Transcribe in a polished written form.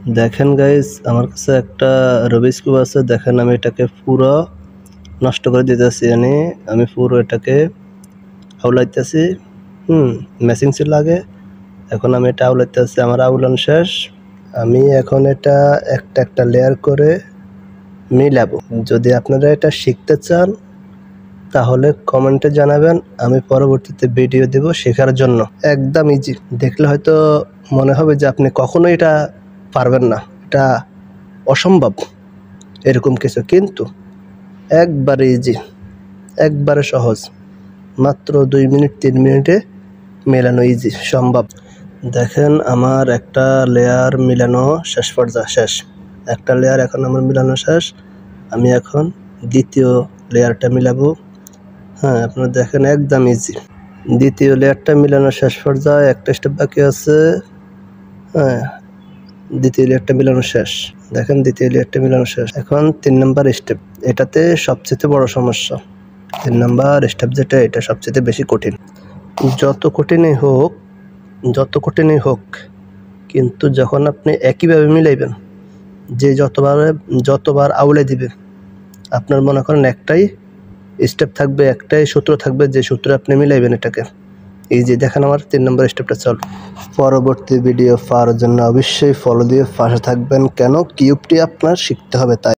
দেখেন গাইস, আমার কাছে একটা রুবিক্স কিউব আছে। দেখেন আমি এটাকে পুরো নষ্ট করে দিতেছি। আমি পুরো এটাকে আউলাইতেছি। ম্যাচিং ছিল আগে, এখন আমি এটা আউলাইতেছি। আমার আউলান শেষ। আমি এখন এটা একটা একটা লেয়ার করে মিলাবো। যদি আপনারা এটা শিখতে চান তাহলে কমেন্টে জানাবেন, আমি পরবর্তীতে ভিডিও দেব শেখার জন্য। একদম ইজি, দেখলে হয়তো মনে হবে যে আপনি কখনোই এটা পারবেন না, এটা অসম্ভব এরকম কিছু, কিন্তু একবারে ইজি, একবারে সহজ। মাত্র 2 মিনিট 3 মিনিটে মেলানো ইজি, সম্ভব। দেখেন আমার একটা লেয়ার মিলানো শেষ, পর্যায়ে শেষ। একটা লেয়ার এখন আমার মিলানো শেষ। আমি এখন দ্বিতীয় লেয়ারটা মিলাবো। আপনারা দেখেন একদম ইজি। দ্বিতীয় লেয়ারটা মিলানো শেষ পর্যায়ে, একটা স্টেপ বাকি আছে। দ্বিতীয় লেয়ারটা মিলানো শেষ। দেখেন দ্বিতীয় লেয়ারটা মিলানো শেষ। এখন 3 নাম্বার স্টেপ, এটাতে সবচেয়ে বড় সমস্যা। 3 নাম্বার স্টেপ যেটা, এটা সবচেয়ে বেশি কঠিন। যত কঠিনই হোক, কিন্তু যখন আপনি একইভাবে মিলাইবেন, যে যতবার আউলে দিবে, আপনার মনে করেন একটাই স্টেপ থাকবে, একটাই সূত্র থাকবে, যে সূত্রে আপনি মিলাইবেন এটাকে। এই যে দেখেন আমার 3 নম্বর স্টেপটা চল। পরবর্তী ভিডিও পাওয়ার জন্য অবশ্যই ফলো দিয়ে পাশে থাকবেন, কেন কিউবটি আপনার শিখতে হবে তাই।